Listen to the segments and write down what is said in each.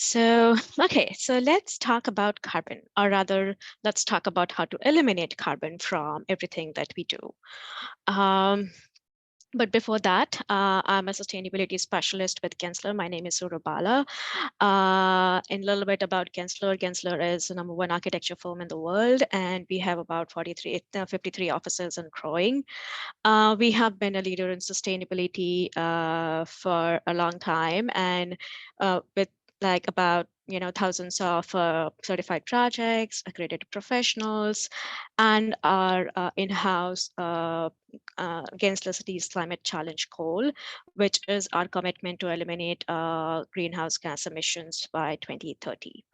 Okay, so let's talk about carbon, or rather, let's talk about how to eliminate carbon from everything that we do. But before that, I'm a sustainability specialist with Gensler. My name is Suryabala. And a little bit about Gensler. Gensler is the #1 architecture firm in the world, and we have about 53 offices and growing. We have been a leader in sustainability for a long time, and with like about thousands of certified projects, accredited professionals, and our in-house Gensler City's Climate Challenge goal, which is our commitment to eliminate greenhouse gas emissions by 2030.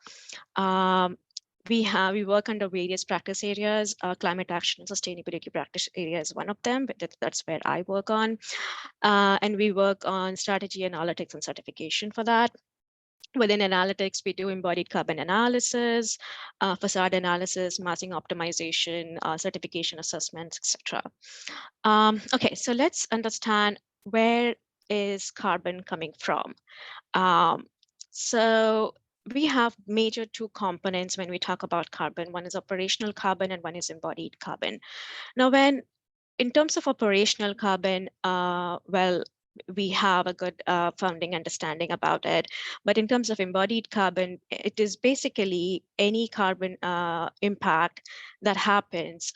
We work under various practice areas. Climate action and sustainability practice area is one of them, but that's where I work on. And we work on strategy, analytics, and certification for that. Within analytics, we do embodied carbon analysis, facade analysis, massing optimization, certification assessments, etc. Okay, so let's understand where is carbon coming from. So we have major two components when we talk about carbon. One is operational carbon and one is embodied carbon. Now, in terms of operational carbon, well, we have a good founding understanding about it. But in terms of embodied carbon, it is basically any carbon impact that happens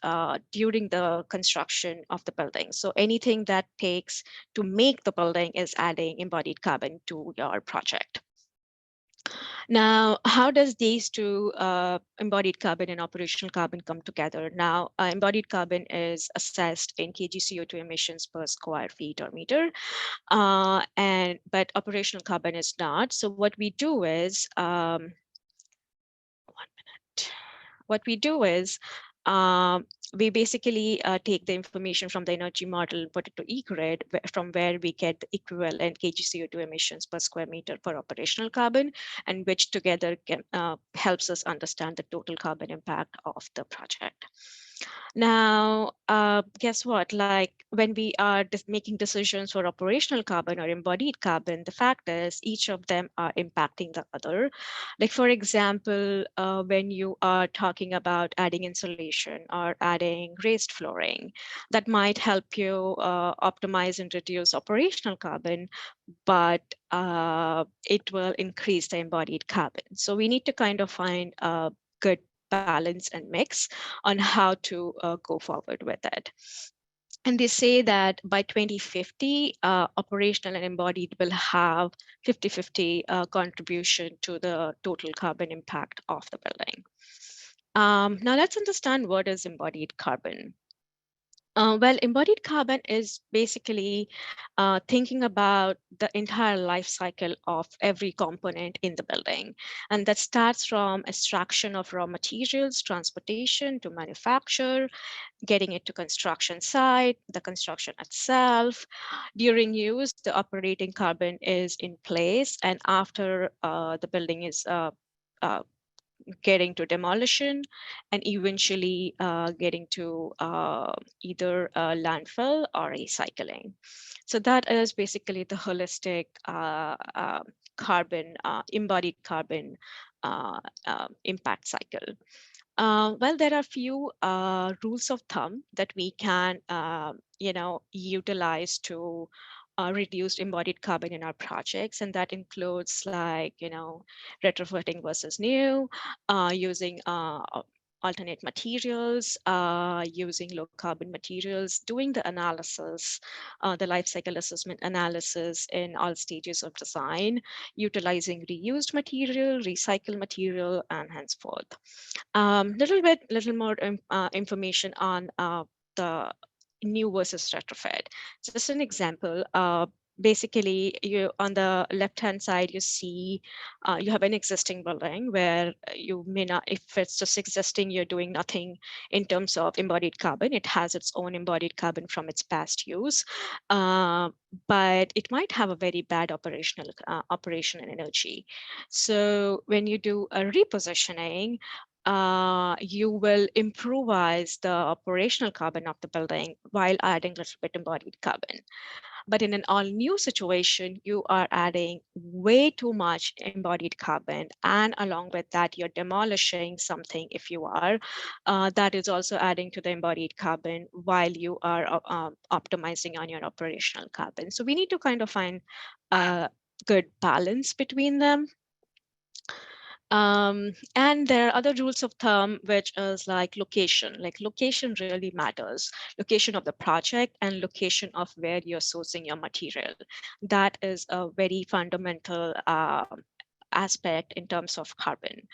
during the construction of the building. So anything that takes to make the building is adding embodied carbon to your project. Now, how does these two embodied carbon and operational carbon come together? Now, embodied carbon is assessed in kg CO2 emissions per square feet or meter, but operational carbon is not. So what we do is, 1 minute. What we do is, we basically take the information from the energy model, put it to eGrid, from where we get the equivalent kg CO2 emissions per square meter for operational carbon, and which together helps us understand the total carbon impact of the project. Now, guess what? Like when we are making decisions for operational carbon or embodied carbon, the fact is each of them are impacting the other. Like for example, when you are talking about adding insulation or adding raised flooring, that might help you optimize and reduce operational carbon, but it will increase the embodied carbon. So we need to kind of find a good balance and mix on how to go forward with it. And they say that by 2050, operational and embodied will have 50-50 contribution to the total carbon impact of the building. Now let's understand what is embodied carbon. Well, embodied carbon is basically thinking about the entire life cycle of every component in the building. And that starts from extraction of raw materials, transportation to manufacture, getting it to construction site, the construction itself. During use, the operating carbon is in place. And after the building is getting to demolition and eventually getting to either landfill or recycling. So that is basically the holistic carbon, embodied carbon impact cycle. Well, there are a few rules of thumb that we can, utilize to reduce embodied carbon in our projects, and that includes like, retrofitting versus new, using alternate materials, using low carbon materials, doing the analysis, the life cycle assessment analysis in all stages of design, utilizing reused material, recycled material, and henceforth. Little more information on the new versus retrofit. Just an example, basically you on the left hand side you see you have an existing building where you may not, if it's just existing, you're doing nothing in terms of embodied carbon. It has its own embodied carbon from its past use, but it might have a very bad operation and energy. So when you do a repositioning, you will improvise the operational carbon of the building while adding a little bit embodied carbon. But in an all new situation, you are adding way too much embodied carbon. And along with that, you're demolishing something if you are, that is also adding to the embodied carbon while you are optimizing on your operational carbon. So we need to kind of find a good balance between them. And there are other rules of thumb, which is like location. Like location really matters. Location of the project and location of where you're sourcing your material. That is a very fundamental aspect in terms of carbon.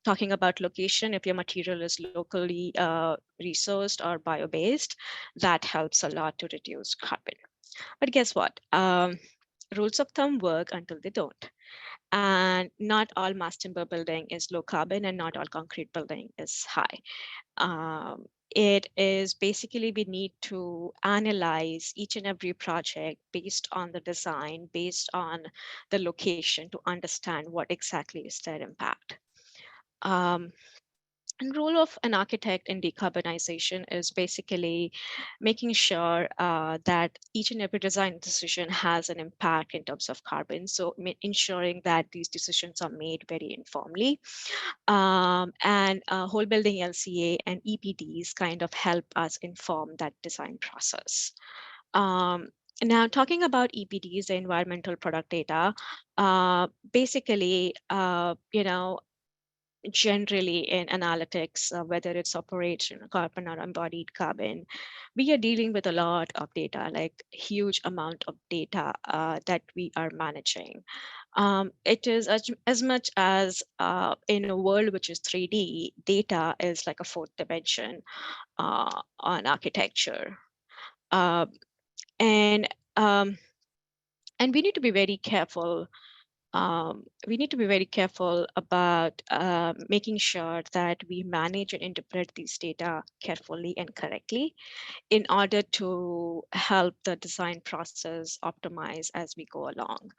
Talking about location, if your material is locally resourced or bio-based, that helps a lot to reduce carbon. But guess what? Rules of thumb work until they don't. And not all mass timber building is low carbon and not all concrete building is high. It is basically we need to analyze each and every project based on the design, based on the location to understand what exactly is their impact. And role of an architect in decarbonization is basically making sure that each and every design decision has an impact in terms of carbon. So ensuring that these decisions are made very informally. And whole building LCA and EPDs kind of help us inform that design process. Now, talking about EPDs, the environmental product data, basically, generally in analytics, whether it's operational carbon or embodied carbon, we are dealing with a lot of data, like huge amount of data that we are managing. It is as much as in a world which is 3D, data is like a fourth dimension on architecture. Uh, and um, and we need to be very careful about making sure that we manage and interpret these data carefully and correctly in order to help the design process optimize as we go along.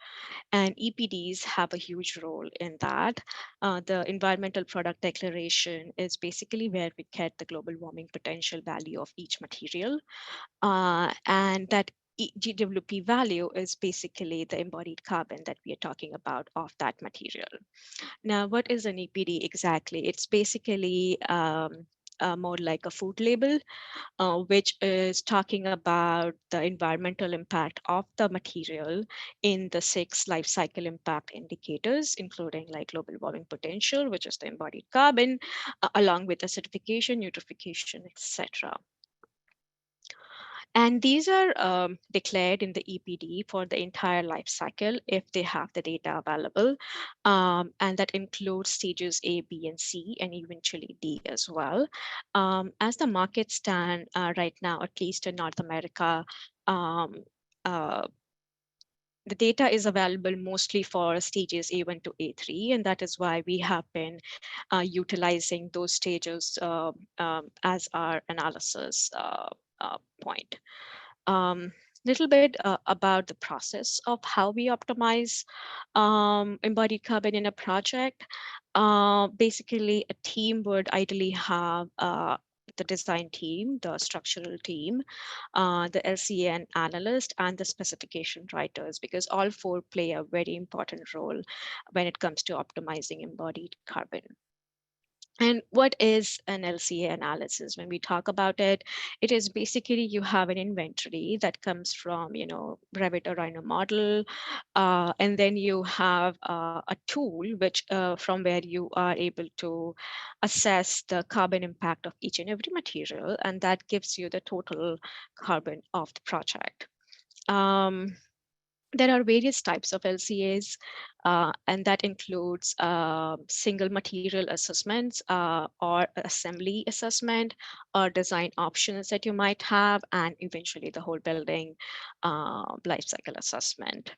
And EPDs have a huge role in that. The environmental product declaration is basically where we get the global warming potential value of each material. And that GWP value is basically the embodied carbon that we are talking about of that material. Now, what is an EPD exactly? It's basically more like a food label, which is talking about the environmental impact of the material in the 6 life cycle impact indicators, including like global warming potential, which is the embodied carbon, along with acidification, eutrophication, etc. And these are declared in the EPD for the entire life cycle if they have the data available. And that includes stages A, B, and C, and eventually D as well. As the markets stand right now, at least in North America, the data is available mostly for stages A1 to A3, and that is why we have been utilizing those stages as our analysis point. Little bit about the process of how we optimize embodied carbon in a project. Basically, a team would ideally have the design team, the structural team, the LCA analyst, and the specification writers, because all 4 play a very important role when it comes to optimizing embodied carbon. And what is an LCA analysis? When we talk about it, it is basically you have an inventory that comes from, Revit or Rhino model, and then you have a tool which from where you are able to assess the carbon impact of each and every material, and that gives you the total carbon of the project. There are various types of LCAs, and that includes single material assessments or assembly assessment or design options that you might have, and eventually the whole building life cycle assessment.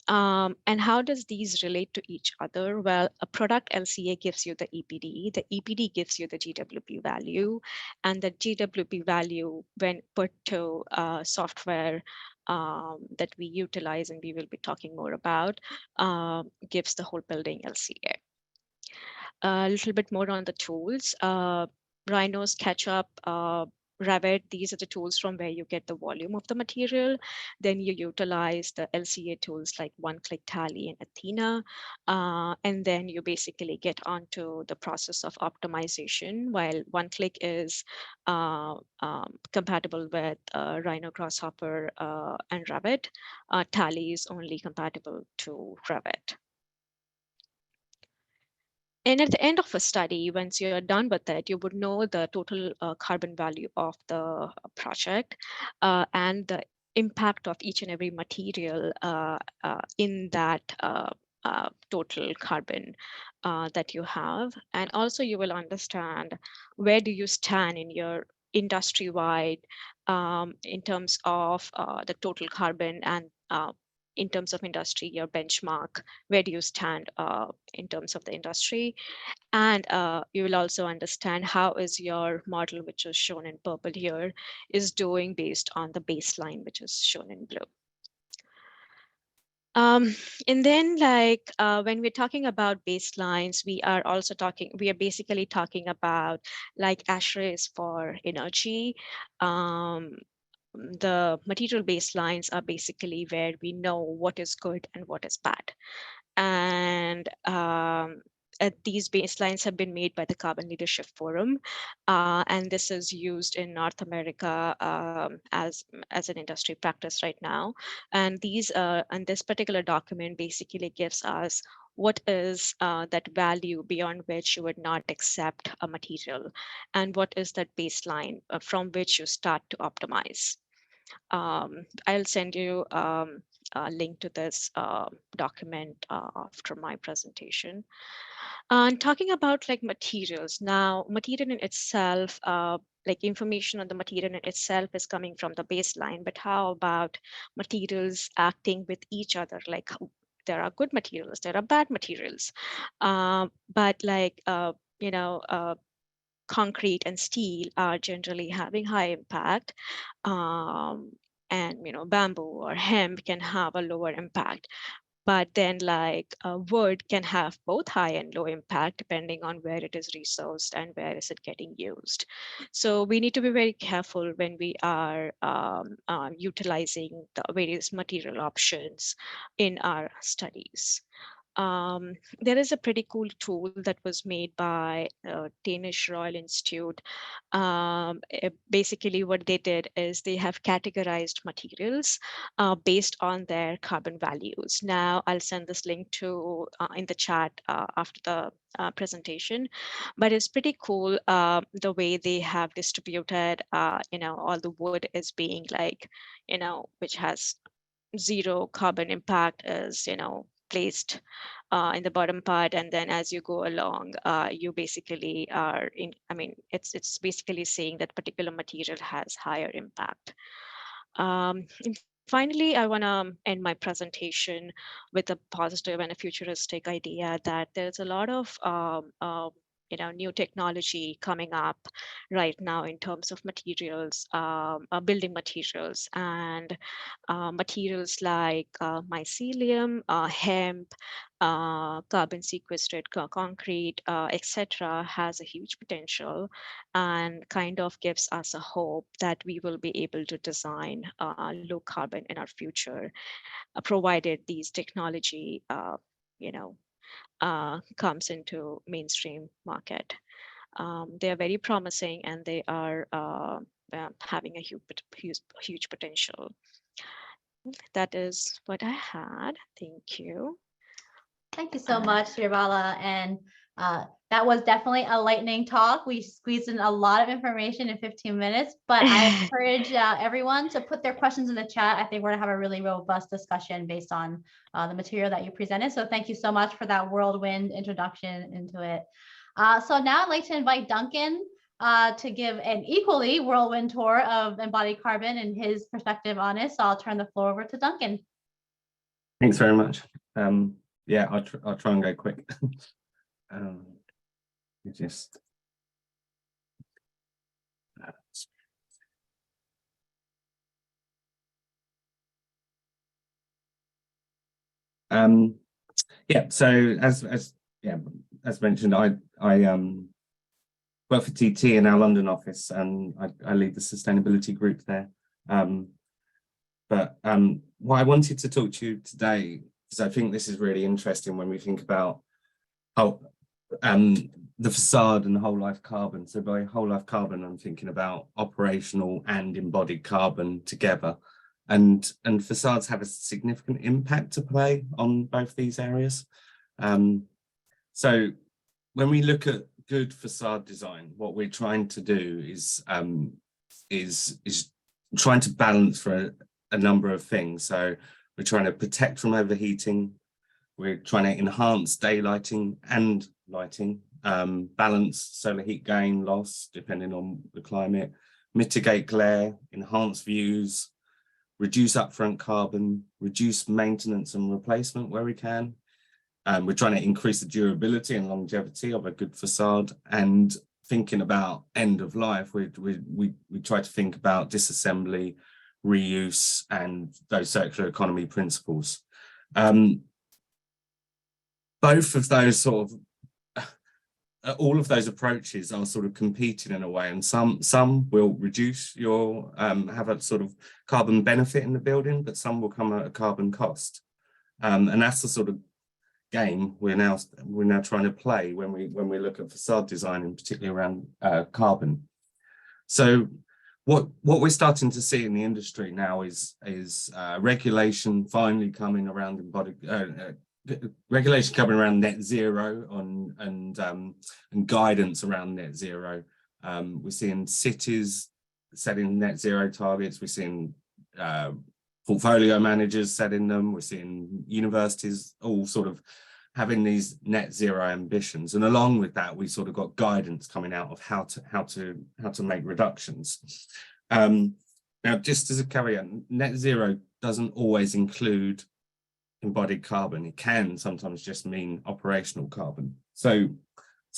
And how does these relate to each other? Well, a product LCA gives you the EPD gives you the GWP value, and the GWP value when put to software that we utilize and we will be talking more about gives the whole building LCA. A little bit more on the tools. Rhino, SketchUp, Revit, these are the tools from where you get the volume of the material. Then you utilize the LCA tools like One-Click Tally and Athena. And then you basically get onto the process of optimization. While One-Click is compatible with Rhino, Grasshopper, and Revit, Tally is only compatible to Revit. And at the end of a study, once you're done with it, you would know the total carbon value of the project and the impact of each and every material in that total carbon that you have. And also you will understand where do you stand in your industry-wide in terms of the total carbon and in terms of industry, your benchmark, where do you stand in terms of the industry? And you will also understand how is your model, which is shown in purple here, is doing based on the baseline, which is shown in blue. And then like when we're talking about baselines, we are basically talking about like ashrays for energy. The material baselines are basically where we know what is good and what is bad. And these baselines have been made by the Carbon Leadership Forum. And this is used in North America as an industry practice right now. And this particular document basically gives us what is that value beyond which you would not accept a material, and what is that baseline from which you start to optimize. I'll send you a link to this document after my presentation. And talking about like materials, now material in itself, like information on the material in itself is coming from the baseline, but how about materials acting with each other? Like there are good materials, there are bad materials, but like, concrete and steel are generally having high impact, and bamboo or hemp can have a lower impact. But then like wood can have both high and low impact depending on where it is resourced and where is it getting used. So we need to be very careful when we are utilizing the various material options in our studies. There is a pretty cool tool that was made by Danish Royal Institute. Basically what they did is they have categorized materials based on their carbon values. Now I'll send this link to in the chat after the presentation, but it's pretty cool the way they have distributed, all the wood is being like, which has zero carbon impact is, placed in the bottom part, and then as you go along, you basically are in. I mean, it's basically saying that particular material has higher impact. And finally, I want to end my presentation with a positive and a futuristic idea that there's a lot of new technology coming up right now in terms of materials, building materials, and materials like mycelium, hemp, carbon sequestered concrete, etc., has a huge potential and kind of gives us a hope that we will be able to design low carbon in our future, provided these technology, comes into mainstream market. They are very promising and they are having a huge potential. That is what I had. Thank you. Thank you so much, Suryabala. And that was definitely a lightning talk. We squeezed in a lot of information in 15 minutes, but I encourage everyone to put their questions in the chat. I think we're gonna have a really robust discussion based on the material that you presented. So thank you so much for that whirlwind introduction into it. So now I'd like to invite Duncan to give an equally whirlwind tour of embodied carbon and his perspective on it. So I'll turn the floor over to Duncan. Thanks very much. Yeah, I'll try and go quick. Just Yeah, so as mentioned, I work for TT in our London office, and I lead the sustainability group there. But what I wanted to talk to you today, because I think this is really interesting when we think about how the facade and whole life carbon. So by whole life carbon, I'm thinking about operational and embodied carbon together. And facades have a significant impact to play on both these areas. So when we look at good facade design, what we're trying to do is trying to balance for a number of things. So we're trying to protect from overheating. We're trying to enhance daylighting and lighting, balance solar heat gain, loss, depending on the climate, mitigate glare, enhance views, reduce upfront carbon, reduce maintenance and replacement where we can. We're trying to increase the durability and longevity of a good facade, and thinking about end of life, we try to think about disassembly, reuse, and those circular economy principles. Both of those sort of, all of those approaches are sort of competing in a way, and some will reduce your, have a sort of carbon benefit in the building, but some will come at a carbon cost. And that's the sort of game we're now trying to play when we look at facade design, and particularly around carbon. So what we're starting to see in the industry now is regulation finally coming around embodied regulation coming around net zero and guidance around net zero. We're seeing cities setting net zero targets. We're seeing portfolio managers setting them. We're seeing universities all sort of having these net zero ambitions, and along with that, we sort of got guidance coming out of how to make reductions. Now, just as a caveat, net zero doesn't always include embodied carbon. It can sometimes just mean operational carbon. So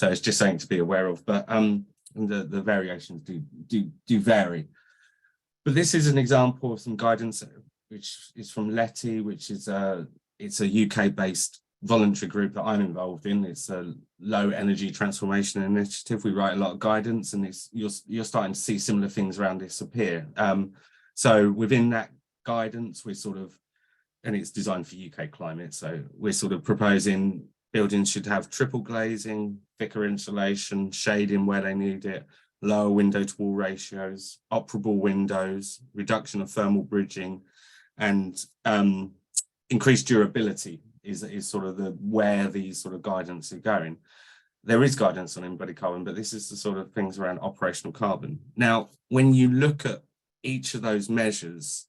it's just something to be aware of. But the variations do vary. But this is an example of some guidance which is from LETI, which is it's a UK-based voluntary group that I'm involved in. It's a low energy transformation initiative. We write a lot of guidance, and you're starting to see similar things around this appear. So within that guidance, we're sort of, and it's designed for UK climate, so we're sort of proposing buildings should have triple glazing, thicker insulation, shading where they need it, lower window to wall ratios, operable windows, reduction of thermal bridging, and increased durability is sort of where these sort of guidance are going. There is guidance on embodied carbon, but this is the sort of things around operational carbon. Now, when you look at each of those measures,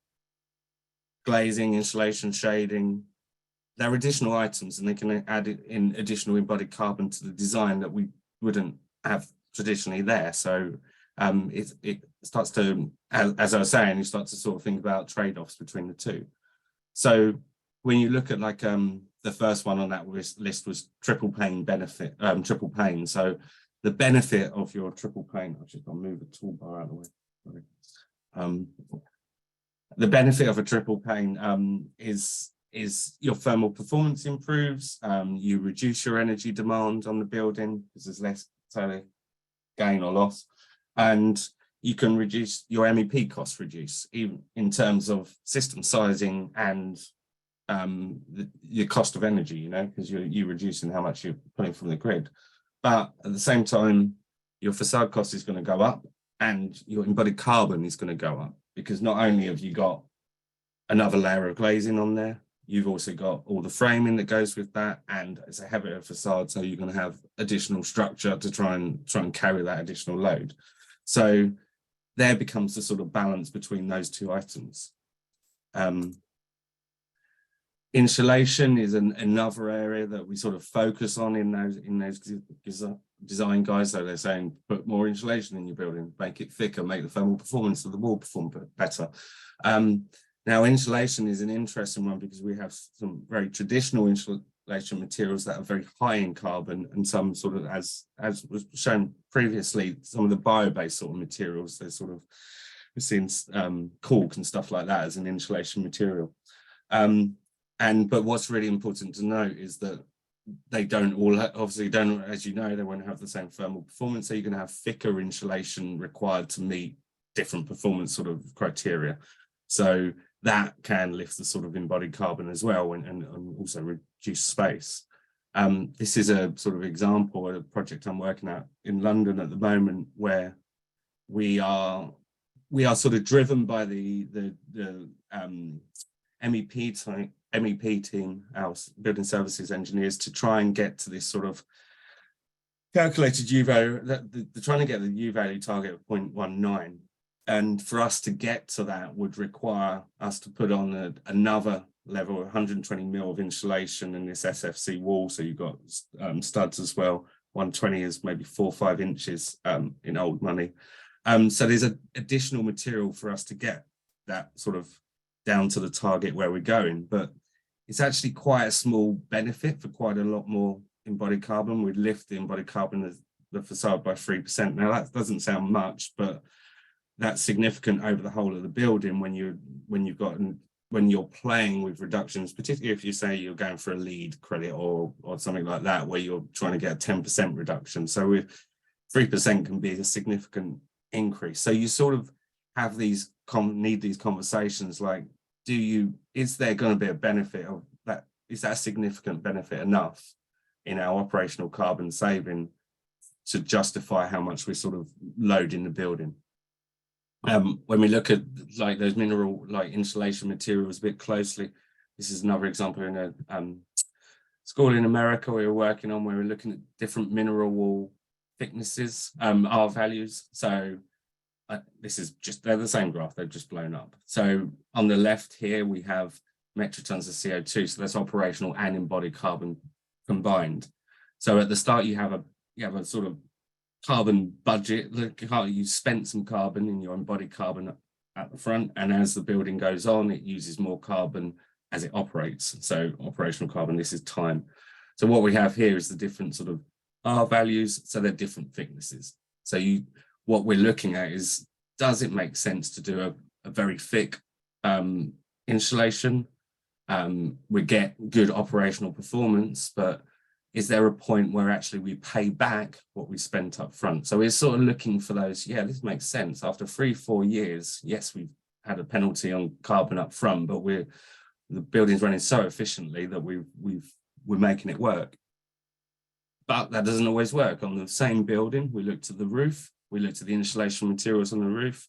glazing, insulation, shading, they're additional items, and they can add in additional embodied carbon to the design that we wouldn't have traditionally there. So it starts to, as I was saying, you start to sort of think about trade-offs between the two. So when you look at like the first one on that list was triple pane benefit, triple pane. So the benefit of your triple pane, I've just got to move the toolbar out of the way. Sorry. The benefit of a triple pane is your thermal performance improves, you reduce your energy demand on the building because there's less solar gain or loss, and you can reduce your MEP costs, even in terms of system sizing and your cost of energy, you know, because you're reducing how much you're pulling from the grid. But at the same time, your facade cost is going to go up and your embodied carbon is going to go up, because not only have you got another layer of glazing on there, you've also got all the framing that goes with that, and it's a heavier facade, so you're going to have additional structure to try and carry that additional load. So there becomes the sort of balance between those two items. Insulation is another area that we sort of focus on in those design guides. So they're saying put more insulation in your building, make it thicker, make the thermal performance of the wall perform better. Now, insulation is an interesting one because we have some very traditional insulation materials that are very high in carbon, and some sort of, as was shown previously, some of the bio-based sort of materials. They're sort of, we've seen cork and stuff like that as an insulation material. But what's really important to note is that they don't all obviously don't, as you know, they won't have the same thermal performance. So you're going to have thicker insulation required to meet different performance sort of criteria. So that can lift the sort of embodied carbon as well, and also reduce space. This is a sort of example of a project I'm working at in London at the moment, where we are sort of driven by the MEP team, our building services engineers, to try and get to this sort of calculated U value. They're trying to get the U value target of 0.19. And for us to get to that would require us to put on another level, 120 mil of insulation in this SFC wall. So you've got studs as well. 120 is maybe 4 or 5 inches in old money. So there's an additional material for us to get that sort of down to the target where we're going. But it's actually quite a small benefit for quite a lot more embodied carbon. We'd lift the embodied carbon of the facade by 3%. Now that doesn't sound much, but that's significant over the whole of the building when you're playing with reductions, particularly if you say you're going for a LEED credit or something like that, where you're trying to get a 10% reduction. So with 3% can be a significant increase. So you sort of have these need these conversations like, is there going to be a benefit of that? Is that a significant benefit enough in our operational carbon saving to justify how much we're sort of loading the building? When we look at like those mineral like insulation materials a bit closely, this is another example in a school in America we were working on, where we're looking at different mineral wall thicknesses, R values. So this is just, they're the same graph, they've just blown up. So on the left here we have metric tons of CO2, so that's operational and embodied carbon combined. So at the start you have a sort of carbon budget. You spent some carbon in your embodied carbon at the front, and as the building goes on, it uses more carbon as it operates. So operational carbon, this is time. So what we have here is the different sort of R values, so they're different thicknesses. So what we're looking at is, does it make sense to do a very thick insulation? We get good operational performance, but is there a point where actually we pay back what we spent up front? So we're sort of looking for those, yeah, this makes sense. After 3-4 years, yes, we've had a penalty on carbon up front, but the building's running so efficiently that we're making it work. But that doesn't always work. On the same building, we looked at the roof, we looked at the insulation materials on the roof,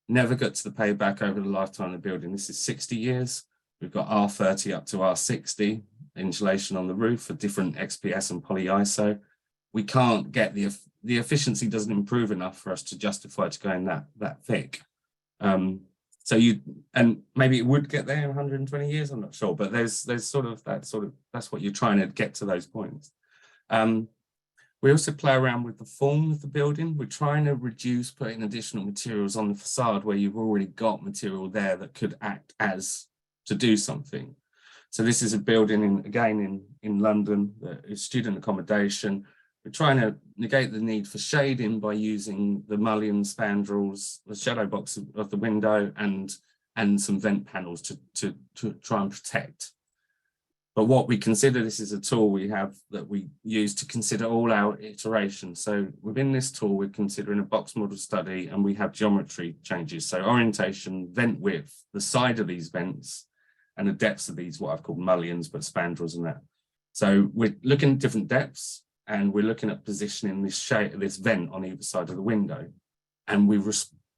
never got to the payback over the lifetime of the building. This is 60 years. We've got R30 up to R60 insulation on the roof for different XPS and polyiso. We can't get the efficiency doesn't improve enough for us to justify to going that thick. So and maybe it would get there in 120 years, I'm not sure, but there's that's what you're trying to get to those points. We also play around with the form of the building. We're trying to reduce putting additional materials on the facade where you've already got material there that could act as to do something. So this is a building in London that is student accommodation. We're trying to negate the need for shading by using the mullion spandrels, the shadow box of the window, and some vent panels to try and protect. But what we consider, this is a tool we have that we use to consider all our iterations. So within this tool, we're considering a box model study, and we have geometry changes. So orientation, vent width, the side of these vents, and the depths of these, what I've called mullions, but spandrels and that. So we're looking at different depths, and we're looking at positioning this vent on either side of the window. And we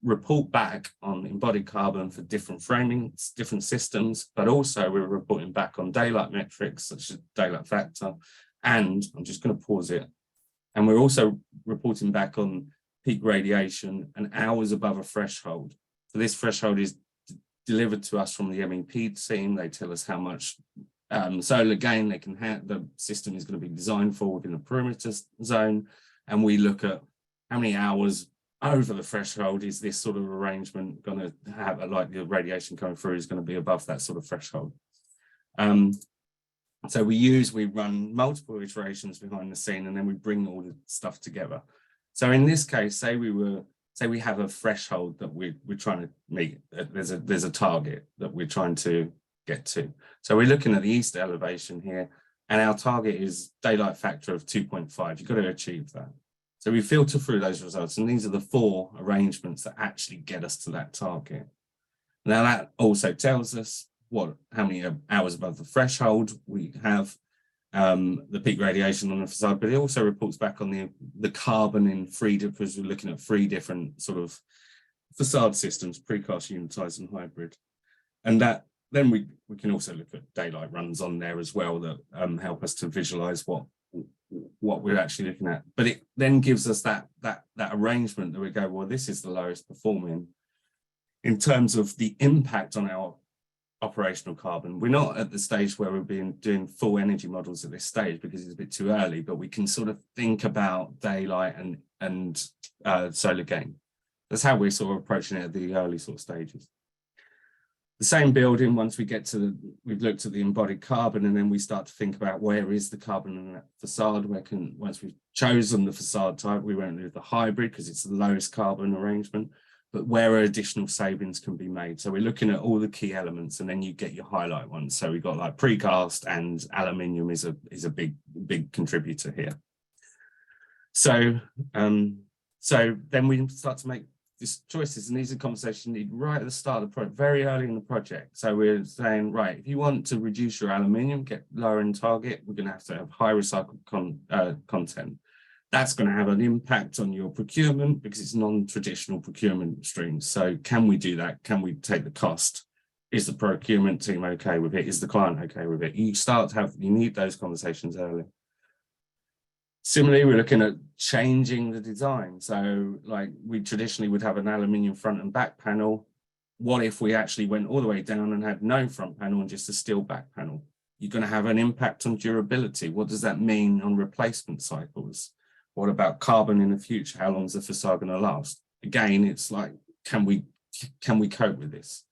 report back on embodied carbon for different framings, different systems, but also we're reporting back on daylight metrics, such as daylight factor. And I'm just going to pause it. And we're also reporting back on peak radiation and hours above a threshold. So this threshold is delivered to us from the MEP team. They tell us how much solar gain they can have, the system is going to be designed for within a perimeter zone. And we look at how many hours over the threshold is this sort of arrangement going to have, like the radiation coming through is going to be above that sort of threshold. So we run multiple iterations behind the scene, and then we bring all the stuff together. So in this case, say we have a threshold that we're trying to meet. There's a target that we're trying to get to. So we're looking at the east elevation here, and our target is daylight factor of 2.5. You've got to achieve that. So we filter through those results, and these are the 4 arrangements that actually get us to that target. Now that also tells us how many hours above the threshold we have, the peak radiation on the facade, but it also reports back on the carbon in 3, because we're looking at 3 different sort of facade systems: precast, unitized, and hybrid. And that then we can also look at daylight runs on there as well that help us to visualize what we're actually looking at. But it then gives us that arrangement that we go, well, this is the lowest performing in terms of the impact on our operational carbon. We're not at the stage where we're doing full energy models at this stage because it's a bit too early, but we can sort of think about daylight and solar gain. That's how we're sort of approaching it at the early sort of stages. The same building, once we get to we've looked at the embodied carbon, and then we start to think about where is the carbon in that facade, once we've chosen the facade type, we won't do the hybrid because it's the lowest carbon arrangement, but where additional savings can be made. So we're looking at all the key elements, and then you get your highlight ones. So we've got like precast, and aluminium is a big contributor here. So so then we start to make these choices, and these are conversations needed right at the start of the project, very early in the project. So we're saying, right, if you want to reduce your aluminium, get lower in target, we're going to have high recycled content. That's going to have an impact on your procurement because it's non-traditional procurement streams. So can we do that? Can we take the cost? Is the procurement team okay with it? Is the client okay with it? You need those conversations early. Similarly, we're looking at changing the design. So like we traditionally would have an aluminium front and back panel. What if we actually went all the way down and had no front panel and just a steel back panel? You're going to have an impact on durability. What does that mean on replacement cycles? What about carbon in the future? How long is the facade going to last? Again, it's like, can we cope with this?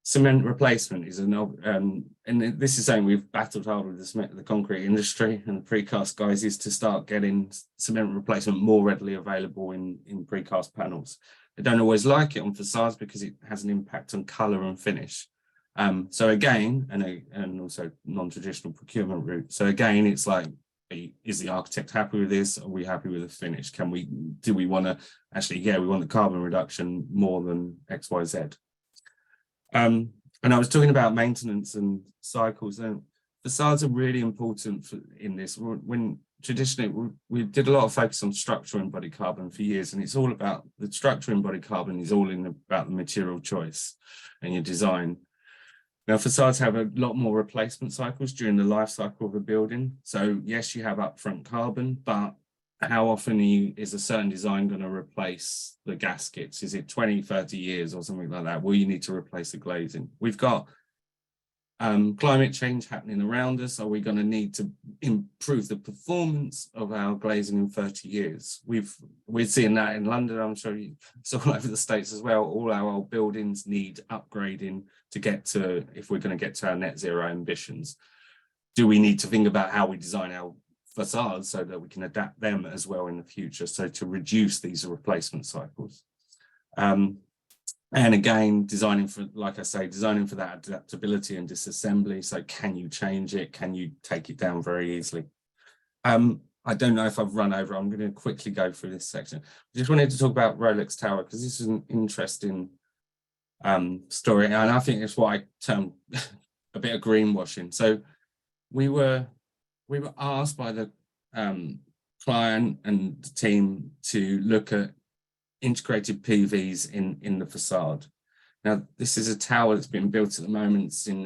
Cement replacement is and this is something we've battled hard with the concrete industry and the precast guys, is to start getting cement replacement more readily available in precast panels. They don't always like it on facades because it has an impact on color and finish. So again, and also non-traditional procurement route. So again, it's like, is the architect happy with this? Are we happy with the finish? Do we want to actually, we want the carbon reduction more than X, Y, Z. And I was talking about maintenance and cycles, and facades are really important in this. When traditionally we did a lot of focus on structural embodied carbon for years, and it's all about the structural embodied carbon is all about the material choice and your design. Now, facades have a lot more replacement cycles during the life cycle of a building. So yes, you have upfront carbon, but how often is a certain design going to replace the gaskets? Is it 20, 30 years or something like that? Will you need to replace the glazing? We've got climate change happening around us. Are we going to need to improve the performance of our glazing in 30 years? We're seeing that in London. I'm sure it's all over the States as well. All our old buildings need upgrading to get to, if we're going to get to our net zero ambitions. Do we need to think about how we design our facades so that we can adapt them as well in the future, so to reduce these replacement cycles? And again, designing for, like I say, designing for that adaptability and disassembly. So can you change it? Can you take it down very easily? I don't know if I've run over. I'm going to quickly go through this section. I just wanted to talk about Rolex Tower because this is an interesting story, and I think it's what I term a bit of greenwashing. So we were asked by the client and the team to look at integrated PVs in the facade. Now, this is a tower that's been built at the moment. It's in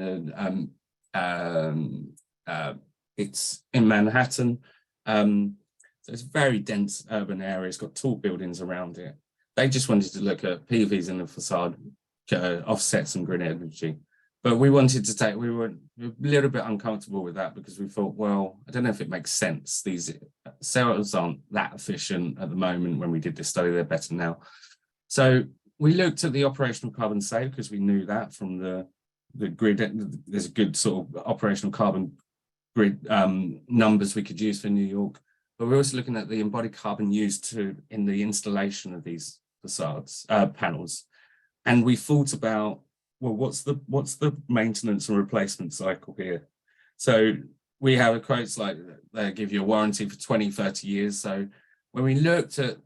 it's in Manhattan. So it's a very dense urban area. It's got tall buildings around it. They just wanted to look at PVs in the facade, offset some grid energy. But we wanted to we were a little bit uncomfortable with that because we thought, well, I don't know if it makes sense. These cells aren't that efficient at the moment. When we did this study, they're better now. So we looked at the operational carbon save because we knew that from the grid. There's a good sort of operational carbon grid numbers we could use for New York. But we're also looking at the embodied carbon used in the installation of these facades, panels. And we thought about well, what's the maintenance and replacement cycle here? So we have quotes like they give you a warranty for 20, 30 years. So when we looked at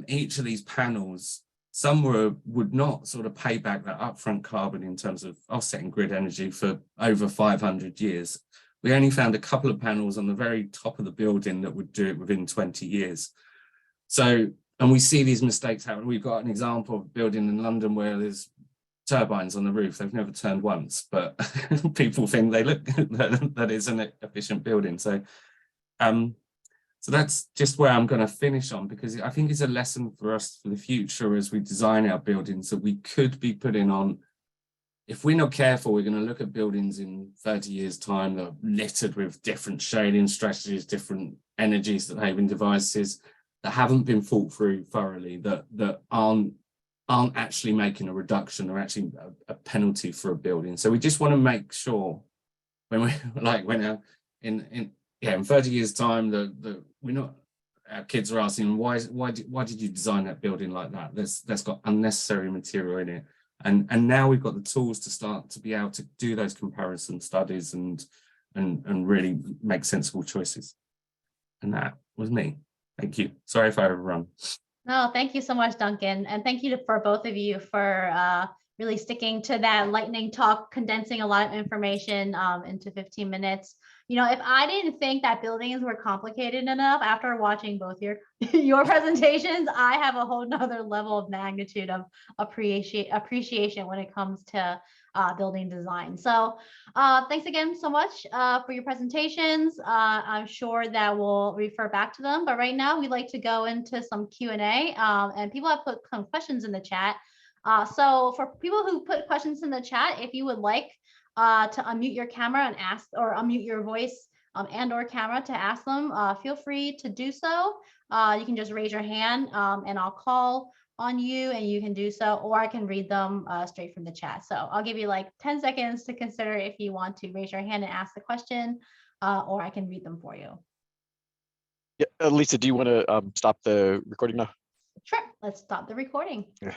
each of these panels, some would not sort of pay back that upfront carbon in terms of offsetting grid energy for over 500 years. We only found a couple of panels on the very top of the building that would do it within 20 years. So, and we see these mistakes happen. We've got an example of a building in London where there's turbines on the roof. They've never turned once, but people think they look that it's an efficient building. So, so that's just where I'm going to finish on, because I think it's a lesson for us for the future as we design our buildings that we could be putting on. If we're not careful, we're going to look at buildings in 30 years' time that are littered with different shading strategies, different energy saving devices that haven't been thought through thoroughly, that aren't actually making a reduction or actually a penalty for a building. So we just want to make sure when we in 30 years' time that we're not, our kids are asking why did you design that building like that? That's got unnecessary material in it. And now we've got the tools to start to be able to do those comparison studies and really make sensible choices. And that was me. Thank you. Sorry if I overrun. No, thank you so much, Duncan. And thank you for both of you for really sticking to that lightning talk, condensing a lot of information into 15 minutes. You know, if I didn't think that buildings were complicated enough after watching both your presentations, I have a whole nother level of magnitude of appreciation when it comes to building design. So thanks again so much for your presentations. I'm sure that we'll refer back to them, but right now we'd like to go into some Q&A, and people have put some questions in the chat. So for people who put questions in the chat, if you would like to unmute your camera and ask, or unmute your voice and or camera to ask them, feel free to do so. You can just raise your hand and I'll call on you and you can do so, or I can read them straight from the chat. So I'll give you like 10 seconds to consider if you want to raise your hand and ask the question, or I can read them for you. Yeah, Lisa, do you want to stop the recording now? Sure, let's stop the recording. Yeah.